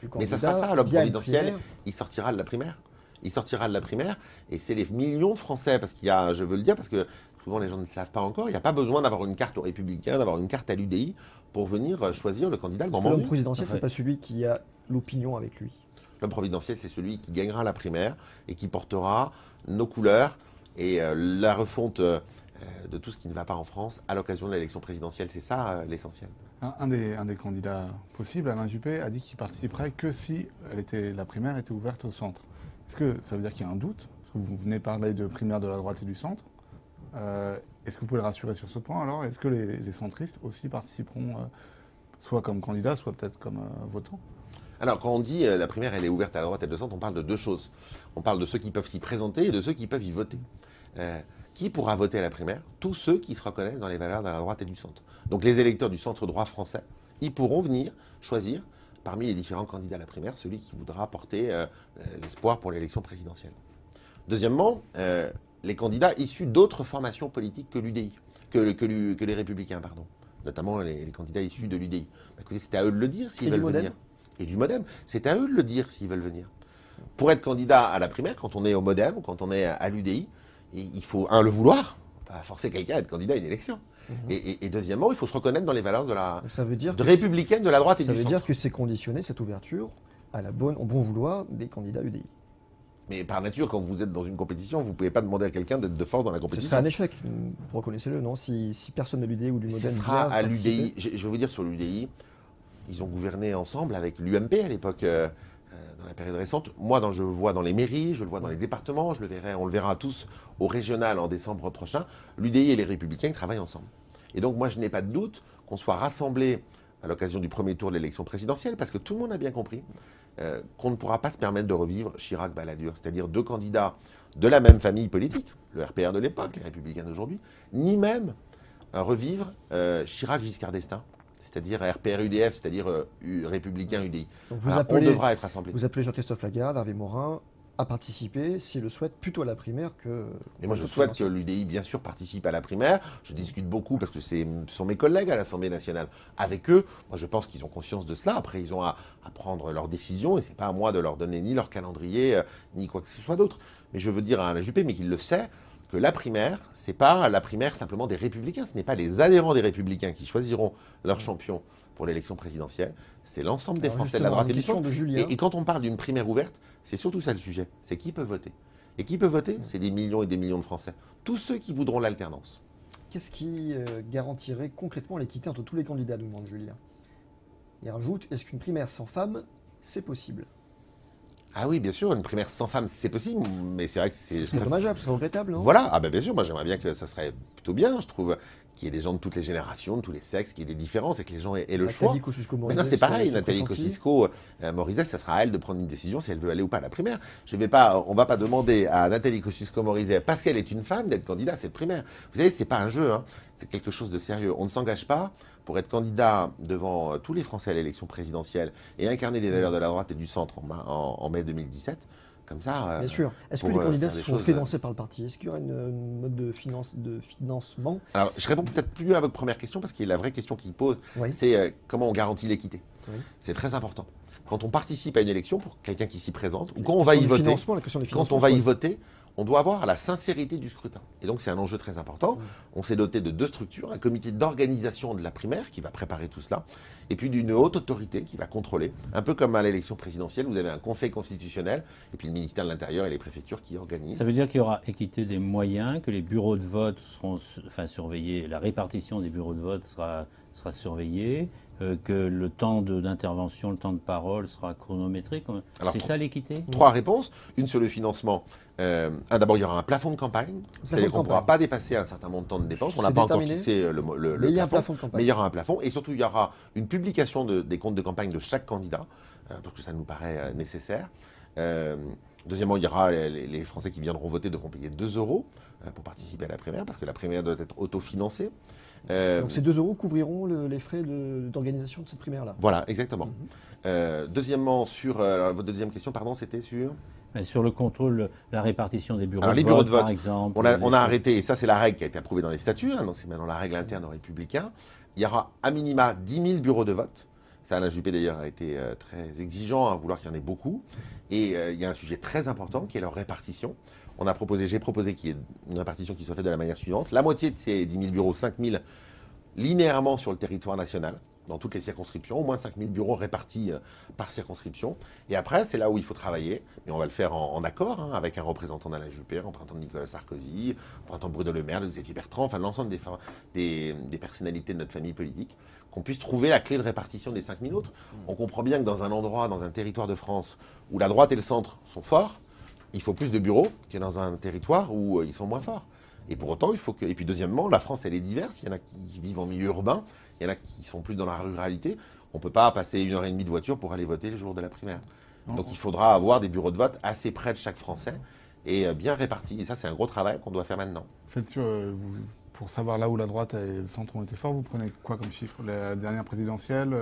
candidat. Mais ça sera ça, l'homme providentiel, il sortira de la primaire. Il sortira de la primaire, et c'est les millions de Français, parce qu'il y a, je veux le dire, parce que souvent les gens ne le savent pas encore, il n'y a pas besoin d'avoir une carte aux Républicains, d'avoir une carte à l'UDI pour venir choisir le candidat le moment venu. L'homme présidentiel, c'est pas celui qui a l'opinion avec lui. L'homme providentiel, c'est celui qui gagnera la primaire et qui portera nos couleurs et la refonte de tout ce qui ne va pas en France à l'occasion de l'élection présidentielle. C'est ça l'essentiel. Un des candidats possibles, Alain Juppé, a dit qu'il participerait que si la primaire était ouverte au centre. Est-ce que ça veut dire qu'il y a un doute? Parce que vous venez parler de primaire de la droite et du centre. Est-ce que vous pouvez le rassurer sur ce point alors? Est-ce que les centristes aussi participeront soit comme candidats, soit peut-être comme votants? Alors, quand on dit la primaire, elle est ouverte à la droite et à le centre, on parle de deux choses. On parle de ceux qui peuvent s'y présenter et de ceux qui peuvent y voter. Qui pourra voter à la primaire? Tous ceux qui se reconnaissent dans les valeurs de la droite et du centre. Donc, les électeurs du centre droit français, ils pourront venir choisir, parmi les différents candidats à la primaire, celui qui voudra porter l'espoir pour l'élection présidentielle. Deuxièmement, les candidats issus d'autres formations politiques que l'UDI, que les Républicains, pardon. Notamment les candidats issus de l'UDI. Écoutez, c'est à eux de le dire s'ils veulent venir. Et du MoDem. C'est à eux de le dire s'ils veulent venir. Pour être candidat à la primaire, quand on est au MoDem ou quand on est à l'UDI, il faut, le vouloir, pas forcer quelqu'un à être candidat à une élection. Et deuxièmement, il faut se reconnaître dans les valeurs républicaines de la droite et du centre. Ça veut dire que c'est conditionné, cette ouverture, au bon vouloir des candidats UDI. Mais par nature, quand vous êtes dans une compétition, vous ne pouvez pas demander à quelqu'un d'être de force dans la compétition. Ce serait un échec, reconnaissez-le, non, si personne de l'UDI ou du MoDem ce sera à l'UDI. Je vais vous dire sur l'UDI, ils ont gouverné ensemble avec l'UMP à l'époque, dans la période récente. Moi, je le vois dans les mairies, je le vois dans les départements, on le verra tous au régional en décembre prochain. L'UDI et les Républicains travaillent ensemble. Et donc, moi, je n'ai pas de doute qu'on soit rassemblés à l'occasion du premier tour de l'élection présidentielle, parce que tout le monde a bien compris qu'on ne pourra pas se permettre de revivre Chirac-Balladur, c'est-à-dire deux candidats de la même famille politique, le RPR de l'époque, les Républicains d'aujourd'hui, ni même revivre Chirac-Giscard d'Estaing, c'est-à-dire RPR-UDF, c'est-à-dire Républicain-UDI. On devra être rassemblés. Vous appelez Jean-Christophe Lagarde, Hervé Morin, à participer, s'il le souhaite, plutôt à la primaire que... Et moi, je souhaite que l'UDI, bien sûr, participe à la primaire. Je discute beaucoup, parce que ce sont mes collègues à l'Assemblée nationale. Avec eux, moi, je pense qu'ils ont conscience de cela. Après, ils ont à prendre leurs décisions, et ce n'est pas à moi de leur donner ni leur calendrier, ni quoi que ce soit d'autre. Mais je veux dire à Alain Juppé, mais qu'il le sait, que la primaire, ce n'est pas la primaire simplement des Républicains. Ce n'est pas les adhérents des Républicains qui choisiront leur champion pour l'élection présidentielle, c'est l'ensemble des Français de la droite et du centre. Et quand on parle d'une primaire ouverte, c'est surtout ça le sujet, c'est qui peut voter. Et qui peut voter? C'est des millions et des millions de Français. Tous ceux qui voudront l'alternance. Qu'est-ce qui garantirait concrètement l'équité entre tous les candidats, nous demande Julien. Il rajoute, est-ce qu'une primaire sans femmes, c'est possible? Ah oui, bien sûr, une primaire sans femmes, c'est possible, mais c'est vrai que c'est... C'est dommageable, c'est regrettable, non? Voilà, bien sûr, moi j'aimerais bien que ça serait plutôt bien, je trouve, qu'il y ait des gens de toutes les générations, de tous les sexes, qu'il y ait des différences et que les gens aient le choix. Mais non, c'est pareil, Nathalie Kosciusko-Morizet, ça sera à elle de prendre une décision si elle veut aller ou pas à la primaire. On ne va pas demander à Nathalie Kosciusko-Morizet, parce qu'elle est une femme, d'être candidat, c'est le primaire. Vous savez, c'est pas un jeu, hein, c'est quelque chose de sérieux. On ne s'engage pas pour être candidat devant tous les Français à l'élection présidentielle et incarner les valeurs de la droite et du centre en mai 2017. Comme ça. Bien sûr. Est-ce que les candidats sont financés par le parti? Est-ce qu'il y aura une mode de financement? Alors, je réponds peut-être plus à votre première question, parce que la vraie question qu'il pose, c'est comment on garantit l'équité. C'est très important. Quand on participe à une élection, pour quelqu'un qui s'y présente, ou quand on va y voter, on doit avoir la sincérité du scrutin. Et donc, c'est un enjeu très important. On s'est doté de deux structures, un comité d'organisation de la primaire qui va préparer tout cela, et puis d'une haute autorité qui va contrôler. Un peu comme à l'élection présidentielle, vous avez un conseil constitutionnel, et puis le ministère de l'Intérieur et les préfectures qui organisent. Ça veut dire qu'il y aura équité des moyens, que les bureaux de vote seront surveillés, la répartition des bureaux de vote sera surveillée, que le temps d'intervention, le temps de parole sera chronométrique. C'est ça l'équité? Trois réponses. Une sur le financement. D'abord, il y aura un plafond de campagne. C'est-à-dire qu'on ne pourra pas dépasser un certain montant de dépenses. On n'a pas encore fixé le plafond. Mais il y aura un plafond. Et surtout, il y aura une publication des comptes de campagne de chaque candidat, parce que ça nous paraît nécessaire. Deuxièmement, il y aura les Français qui viendront voter devront payer 2 € pour participer à la primaire, parce que la primaire doit être autofinancée. Donc ces 2 € couvriront les frais d'organisation de cette primaire-là. Voilà, exactement. Deuxièmement, votre deuxième question, pardon, c'était sur... Sur le contrôle, la répartition des bureaux de vote. Les bureaux de vote, par exemple. On a arrêté, et ça c'est la règle qui a été approuvée dans les statuts, donc c'est maintenant la règle interne aux Républicains. Il y aura à minima 10 000 bureaux de vote. Ça, Alain Juppé d'ailleurs a été très exigeant à vouloir qu'il y en ait beaucoup. Et il y a un sujet très important qui est leur répartition. J'ai proposé qu'il y ait une répartition qui soit faite de la manière suivante. La moitié de ces 10 000 bureaux, 5 000, linéairement sur le territoire national, dans toutes les circonscriptions, au moins 5 000 bureaux répartis par circonscription. Et après, c'est là où il faut travailler, mais on va le faire en accord, avec un représentant d'Alain Juppé, en représentant de Nicolas Sarkozy, en représentant de Bruno Le Maire, de Xavier Bertrand, enfin l'ensemble des personnalités de notre famille politique, qu'on puisse trouver la clé de répartition des 5 000 autres. On comprend bien que dans un endroit, dans un territoire de France, où la droite et le centre sont forts, il faut plus de bureaux que dans un territoire où ils sont moins forts. Et pour autant, il faut que... Et puis deuxièmement, la France, elle est diverse. Il y en a qui vivent en milieu urbain, il y en a qui sont plus dans la ruralité. On ne peut pas passer 1h30 de voiture pour aller voter les jours de la primaire. Non. Donc il faudra avoir des bureaux de vote assez près de chaque Français et bien répartis. Et ça, c'est un gros travail qu'on doit faire maintenant. Faites sûr, pour savoir là où la droite et le centre ont été forts, vous prenez quoi comme chiffre? La dernière présidentielle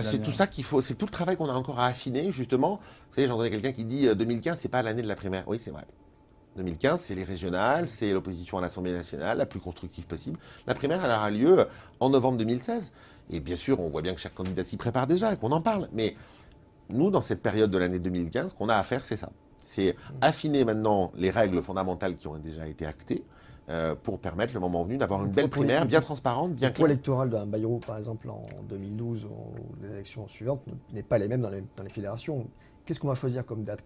C'est tout ça qu'il faut, c'est tout le travail qu'on a encore à affiner, justement. Vous savez, j'entendais quelqu'un qui dit 2015, c'est pas l'année de la primaire. Oui, c'est vrai. 2015, c'est les régionales, c'est l'opposition à l'Assemblée nationale, la plus constructive possible. La primaire, elle aura lieu en novembre 2016. Et bien sûr, on voit bien que chaque candidat s'y prépare déjà et qu'on en parle. Mais nous, dans cette période de l'année 2015, ce qu'on a à faire, c'est ça. C'est affiner maintenant les règles fondamentales qui ont déjà été actées pour permettre, le moment venu, d'avoir une belle primaire bien transparente, bien Le poids claire. électoral d'un Bayrou, par exemple, en 2012, ou l'élection suivante, n'est pas les mêmes dans les fédérations. Qu'est-ce qu'on va choisir comme date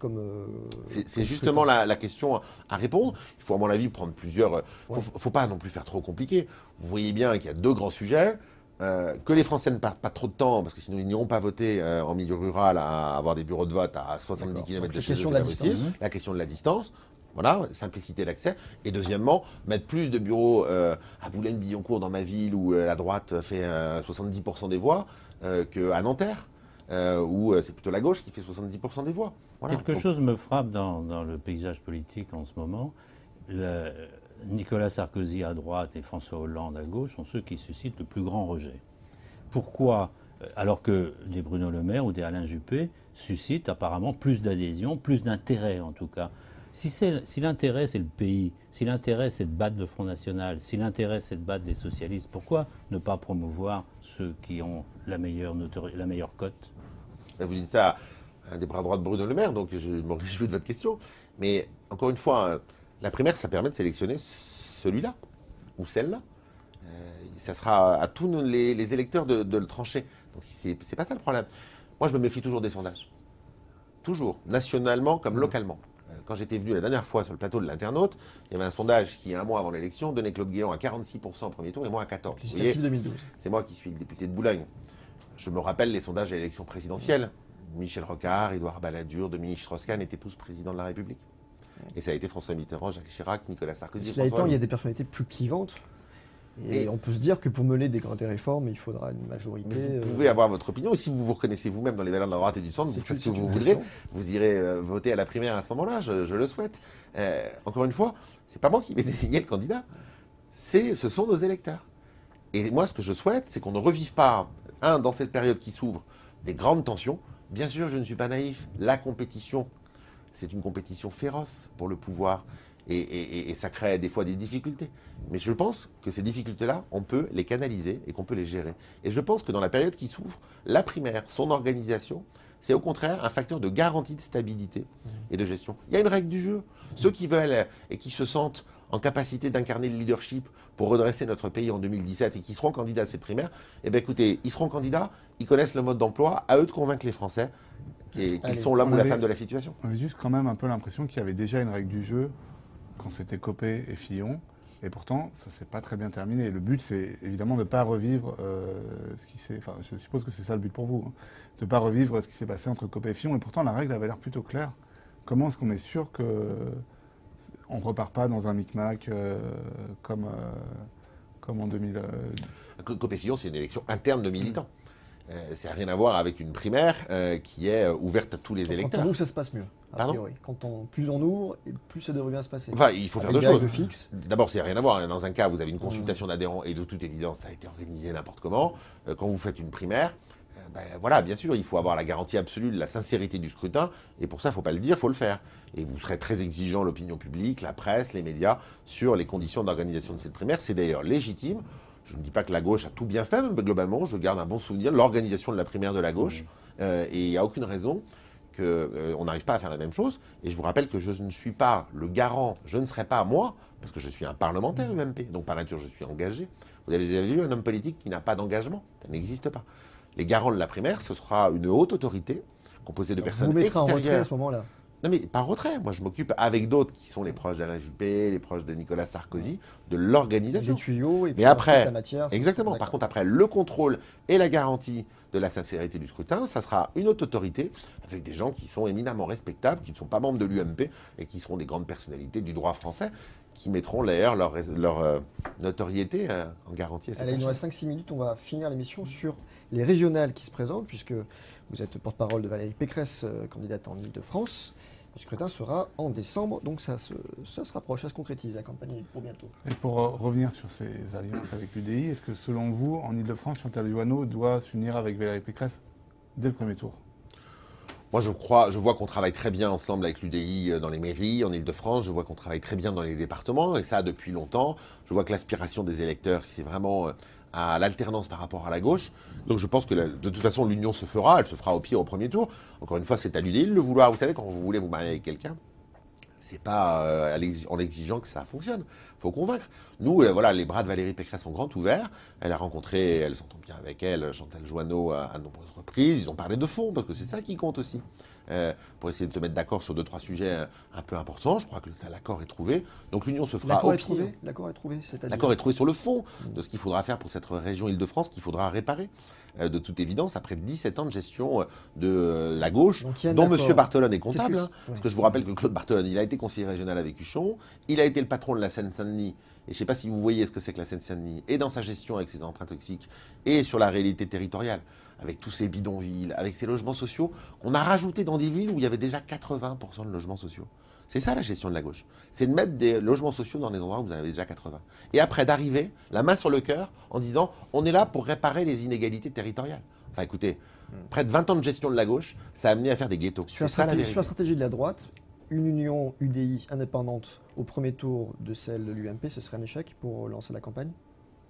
C'est justement la question à répondre. Il faut, à mon avis, prendre plusieurs. Faut pas non plus faire trop compliqué. Vous voyez bien qu'il y a deux grands sujets. Que les Français ne perdent pas trop de temps, parce que sinon ils n'iront pas voter en milieu rural à avoir des bureaux de vote à 70 km de chez eux. question de la distance. La question de la distance. Voilà, simplicité d'accès. Et deuxièmement, mettre plus de bureaux à Boulogne-Billancourt dans ma ville où la droite fait 70% des voix qu'à Nanterre, où c'est plutôt la gauche qui fait 70% des voix. Voilà. Quelque chose me frappe dans le paysage politique en ce moment. Nicolas Sarkozy à droite et François Hollande à gauche sont ceux qui suscitent le plus grand rejet. Pourquoi? Alors que des Bruno Le Maire ou des Alain Juppé suscitent apparemment plus d'adhésion, plus d'intérêt en tout cas. Si l'intérêt c'est le pays, si l'intérêt c'est de battre le Front National, si l'intérêt c'est de battre des socialistes, pourquoi ne pas promouvoir ceux qui ont la meilleure cote? Vous dites ça à un des bras droits de Bruno Le Maire, donc je me réjouis de votre question. Mais encore une fois, la primaire, ça permet de sélectionner celui-là ou celle-là. Ça sera à tous les électeurs de le trancher. Donc c'est pas ça le problème. Moi, je me méfie toujours des sondages. Toujours, nationalement comme localement. Quand j'étais venu la dernière fois sur le plateau de l'Internaute, il y avait un sondage qui, un mois avant l'élection, donnait Claude Guéant à 46% au premier tour et moi à 14%. Législative 2012. C'est moi qui suis le député de Boulogne. Je me rappelle les sondages à l'élection présidentielle. Michel Rocard, Édouard Balladur, Dominique Strauss-Kahn étaient tous présidents de la République. Et ça a été François Mitterrand, Jacques Chirac, Nicolas Sarkozy. Cela étant, il y a des personnalités plus clivantes. Et on peut se dire que pour mener des grandes réformes, il faudra une majorité. Mais vous pouvez avoir votre opinion. Et si vous vous reconnaissez vous-même dans les valeurs de la droite et du centre, vous faites ce que vous voudrez. Vous irez voter à la primaire à ce moment-là. Je le souhaite. Encore une fois, c'est pas moi qui vais désigner le candidat. Ce sont nos électeurs. Et moi, ce que je souhaite, c'est qu'on ne revive pas, dans cette période qui s'ouvre, des grandes tensions. Bien sûr, je ne suis pas naïf. La compétition, c'est une compétition féroce pour le pouvoir. Et ça crée des fois des difficultés. Mais je pense que ces difficultés-là, on peut les canaliser et qu'on peut les gérer. Et je pense que dans la période qui s'ouvre, la primaire, son organisation, c'est au contraire un facteur de garantie de stabilité et de gestion. Il y a une règle du jeu. Ceux qui veulent et qui se sentent en capacité d'incarner le leadership pour redresser notre pays en 2017 et qui seront candidats à cette primaire, eh bien écoutez, ils seront candidats, ils connaissent le mode d'emploi, à eux de convaincre les Français qu'ils sont l'homme ou la femme de la situation. On avait juste quand même un peu l'impression qu'il y avait déjà une règle du jeu quand c'était Copé et Fillon. Et pourtant, ça ne s'est pas très bien terminé. Et le but, c'est évidemment de ne pas revivre ce qui s'est... Enfin, je suppose que c'est ça le but pour vous. Hein, de ne pas revivre ce qui s'est passé entre Copé et Fillon. Et pourtant, la règle avait l'air plutôt claire. Comment est-ce qu'on est sûr qu'on ne repart pas dans un micmac comme en 2000 Copé Fillon, c'est une élection interne de militants. Ça n'a rien à voir avec une primaire qui est ouverte à tous les électeurs. Quand on ouvre, ça se passe mieux. Pardon ? Plus on ouvre, plus ça devrait bien se passer. Enfin, il faut faire deux Avec des choses. règles fixes. D'abord, ça n'a rien à voir. Dans un cas, vous avez une consultation d'adhérents et de toute évidence, ça a été organisé n'importe comment. Quand vous faites une primaire, voilà, bien sûr, il faut avoir la garantie absolue de la sincérité du scrutin. Et pour ça, il ne faut pas le dire, il faut le faire. Et vous serez très exigeant, l'opinion publique, la presse, les médias, sur les conditions d'organisation de cette primaire. C'est d'ailleurs légitime. Je ne dis pas que la gauche a tout bien fait, mais globalement, je garde un bon souvenir de l'organisation de la primaire de la gauche. Et il n'y a aucune raison qu'on n'arrive pas à faire la même chose. Et je vous rappelle que je ne suis pas le garant, je ne serai pas moi, parce que je suis un parlementaire UMP, donc par nature je suis engagé. Vous avez déjà vu un homme politique qui n'a pas d'engagement? Ça n'existe pas. Les garants de la primaire, ce sera une haute autorité composée de personnes extérieures. Vous mettrez en retrait à ce moment-là? Non mais pas retrait, moi je m'occupe avec d'autres qui sont les proches d'Alain Juppé, les proches de Nicolas Sarkozy, de l'organisation. Des tuyaux et puis mais après, la matière. exactement, par contre après le contrôle et la garantie de la sincérité du scrutin, ça sera une haute autorité avec des gens qui sont éminemment respectables, qui ne sont pas membres de l'UMP et qui seront des grandes personnalités du droit français. qui mettront d'ailleurs leur notoriété en garantie à cette Allez, il nous achat. reste 5-6 minutes. On va finir l'émission sur les régionales qui se présentent, puisque vous êtes porte-parole de Valérie Pécresse, candidate en Ile-de-France. Le scrutin sera en décembre, donc ça se rapproche, ça se concrétise, la campagne est pour bientôt. Et pour revenir sur ces alliances avec l'UDI, est-ce que selon vous, en Ile-de-France, Chantal Jouanneau doit s'unir avec Valérie Pécresse dès le premier tour? Moi, je vois qu'on travaille très bien ensemble avec l'UDI dans les mairies, en Ile-de-France. Je vois qu'on travaille très bien dans les départements, et ça depuis longtemps. Je vois que l'aspiration des électeurs, c'est vraiment à l'alternance par rapport à la gauche. Donc je pense que de toute façon, l'union se fera. Elle se fera au pire au premier tour. Encore une fois, c'est à l'UDI de le vouloir. Vous savez, quand vous voulez vous marier avec quelqu'un, c'est pas en exigeant que ça fonctionne. Il faut convaincre. Nous, voilà, les bras de Valérie Pécresse sont grands ouverts. Elle a rencontré, elle s'entend bien avec elle, Chantal Jouanneau à de nombreuses reprises. Ils ont parlé de fond, parce que c'est ça qui compte aussi. Pour essayer de se mettre d'accord sur 2-3 sujets un peu importants. Je crois que l'accord est trouvé. Donc l'union se fera au pire. L'accord est trouvé, c'est-à-dire L'accord est trouvé sur le fond de ce qu'il faudra faire pour cette région Île-de-France, qu'il faudra réparer. De toute évidence, après 17 ans de gestion de la gauche, dont M. Barthelone est comptable. Parce que je vous rappelle que Claude Barthelone, il a été conseiller régional avec Huchon, il a été le patron de la Seine-Saint-Denis, et je ne sais pas si vous voyez ce que c'est que la Seine-Saint-Denis, et dans sa gestion avec ses emprunts toxiques, et sur la réalité territoriale, avec tous ces bidonvilles, avec ces logements sociaux, qu'on a rajoutés dans des villes où il y avait déjà 80% de logements sociaux. C'est ça la gestion de la gauche. C'est de mettre des logements sociaux dans des endroits où vous en avez déjà 80. Et après d'arriver, la main sur le cœur, en disant on est là pour réparer les inégalités territoriales. Enfin écoutez, près de 20 ans de gestion de la gauche, ça a amené à faire des ghettos. Sur la stratégie de la droite, une union UDI indépendante au premier tour de celle de l'UMP, ce serait un échec pour lancer la campagne?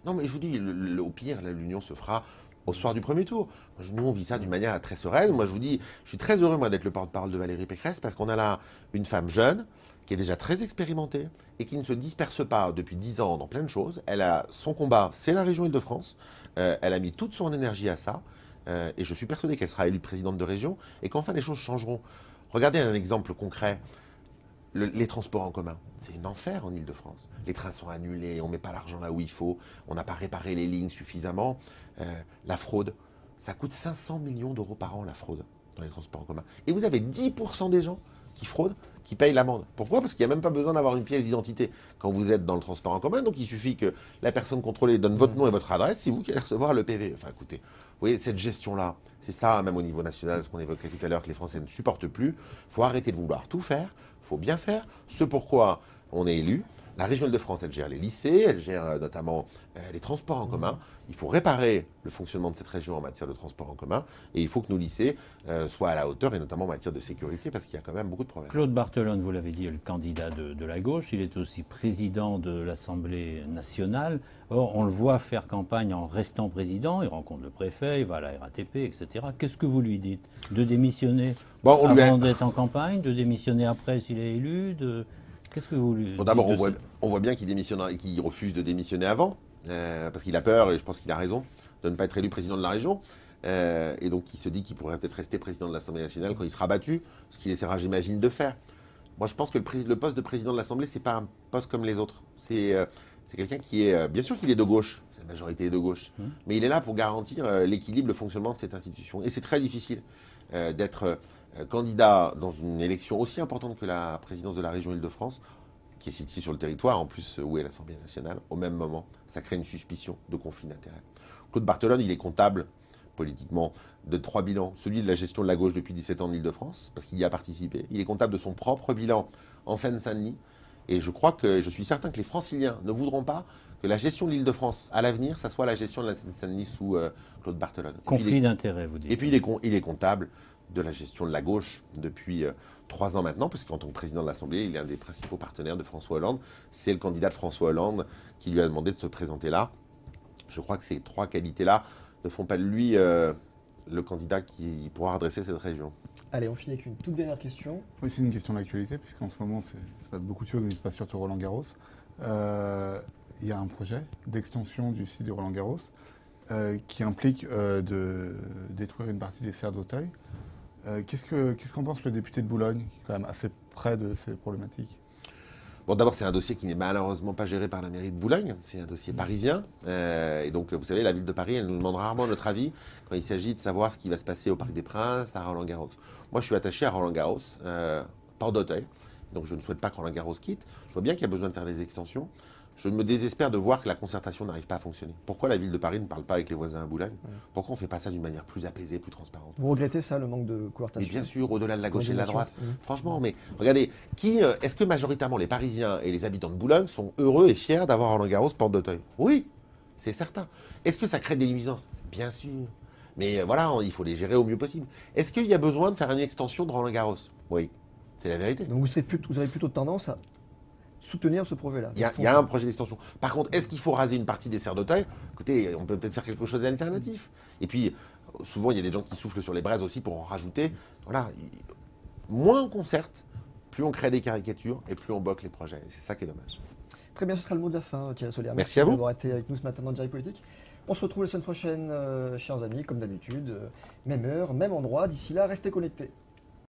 Non mais je vous dis, au pire, l'union se fera au soir du premier tour. Nous, on vit ça d'une manière très sereine. Moi, je vous dis, je suis très heureux, moi, d'être le porte-parole de Valérie Pécresse, parce qu'on a là une femme jeune, qui est déjà très expérimentée, et qui ne se disperse pas depuis 10 ans dans plein de choses. Elle a son combat, c'est la région Île-de-France. Elle a mis toute son énergie à ça. Et je suis persuadé qu'elle sera élue présidente de région, et qu'enfin les choses changeront. Regardez un exemple concret. Les transports en commun, c'est un enfer en Ile-de-France. Les trains sont annulés, on ne met pas l'argent là où il faut, on n'a pas réparé les lignes suffisamment. La fraude, ça coûte 500 millions d'euros par an, la fraude, dans les transports en commun. Et vous avez 10% des gens qui fraudent, qui payent l'amende. Pourquoi? Parce qu'il n'y a même pas besoin d'avoir une pièce d'identité quand vous êtes dans le transport en commun. Donc il suffit que la personne contrôlée donne votre nom et votre adresse, c'est vous qui allez recevoir le PV. Enfin écoutez, vous voyez, cette gestion-là, c'est ça, même au niveau national, ce qu'on évoquait tout à l'heure, que les Français ne supportent plus. Il faut arrêter de vouloir tout faire. Il faut bien faire ce pourquoi on est élu. La région Île-de-France, elle gère les lycées, elle gère notamment les transports en commun. Il faut réparer le fonctionnement de cette région en matière de transport en commun. Et il faut que nos lycées soient à la hauteur, et notamment en matière de sécurité, parce qu'il y a quand même beaucoup de problèmes. Claude Barthelone, vous l'avez dit, est le candidat de la gauche. Il est aussi président de l'Assemblée nationale. Or, on le voit faire campagne en restant président. Il rencontre le préfet, il va à la RATP, etc. Qu'est-ce que vous lui dites? De démissionner avant d'être en campagne? De démissionner après s'il est élu? Qu'est-ce que vous lui dites? D'abord, on voit bien qu'il refuse de démissionner avant, parce qu'il a peur, et je pense qu'il a raison, de ne pas être élu président de la région. Et donc, il se dit qu'il pourrait peut-être rester président de l'Assemblée nationale quand il sera battu, ce qu'il essaiera, j'imagine, de faire. Moi, je pense que le poste de président de l'Assemblée, c'est pas un poste comme les autres. C'est quelqu'un qui est... bien sûr qu'il est de gauche, la majorité est de gauche, mais il est là pour garantir l'équilibre, le fonctionnement de cette institution. Et c'est très difficile d'être candidat dans une élection aussi importante que la présidence de la région Île-de-France, qui est située sur le territoire, en plus où est l'Assemblée nationale, au même moment. Ça crée une suspicion de conflit d'intérêts. Claude Barthelone, il est comptable politiquement de 3 bilans. Celui de la gestion de la gauche depuis 17 ans en Île-de-France, parce qu'il y a participé. Il est comptable de son propre bilan en Seine-Saint-Denis. Et je suis certain que les Franciliens ne voudront pas que la gestion de l'Île-de-France à l'avenir, ça soit la gestion de la Seine-Saint-Denis sous Claude Barthelone. Conflit d'intérêts, vous dites. Et puis il est comptable de la gestion de la gauche depuis 3 ans maintenant, parce qu'en tant que président de l'Assemblée, il est un des principaux partenaires de François Hollande. C'est le candidat de François Hollande qui lui a demandé de se présenter là. Je crois que ces 3 qualités-là ne font pas de lui le candidat qui pourra redresser cette région. Allez, on finit avec une toute dernière question. Oui, c'est une question d'actualité, puisqu'en ce moment, c'est pas beaucoup de choses, mais c'est pas surtout Roland-Garros. Il y a un projet d'extension du site de Roland-Garros qui implique de détruire une partie des serres d'Auteuil. Qu'est-ce qu'en pense le député de Boulogne, qui est quand même assez près de ces problématiques? Bon, d'abord, c'est un dossier qui n'est malheureusement pas géré par la mairie de Boulogne. C'est un dossier parisien. Et donc, vous savez, la ville de Paris, elle nous demande rarement notre avis quand il s'agit de savoir ce qui va se passer au Parc des Princes, à Roland-Garros. Moi, je suis attaché à Roland-Garros, Port d'Auteuil. Donc je ne souhaite pas que Roland-Garros quitte. Je vois bien qu'il y a besoin de faire des extensions. Je me désespère de voir que la concertation n'arrive pas à fonctionner. Pourquoi la ville de Paris ne parle pas avec les voisins à Boulogne? Pourquoi on ne fait pas ça d'une manière plus apaisée, plus transparente? Vous regrettez ça, le manque de Mais cooptation? bien sûr, au-delà de la gauche et de la droite. Coordination. Franchement, mais regardez, est-ce que majoritairement les Parisiens et les habitants de Boulogne sont heureux et fiers d'avoir Roland-Garros porte d'Auteuil? Oui, c'est certain. Est-ce que ça crée des nuisances? Bien sûr. Mais voilà, il faut les gérer au mieux possible. Est-ce qu'il y a besoin de faire une extension de Roland-Garros? Oui, c'est la vérité. Donc vous avez plutôt tendance à soutenir ce projet-là. Il y a un projet d'extension. Par contre, est-ce qu'il faut raser une partie des serres d'Auteuil? Écoutez, on peut peut-être faire quelque chose d'alternatif. Et puis, souvent, il y a des gens qui soufflent sur les braises aussi pour en rajouter. Voilà. Moins on concerte, plus on crée des caricatures et plus on bloque les projets. C'est ça qui est dommage. Très bien, ce sera le mot de la fin, Thierry Sollière. Merci à vous d'avoir été avec nous ce matin dans Direct Politique. On se retrouve la semaine prochaine, chers amis, comme d'habitude. Même heure, même endroit. D'ici là, restez connectés.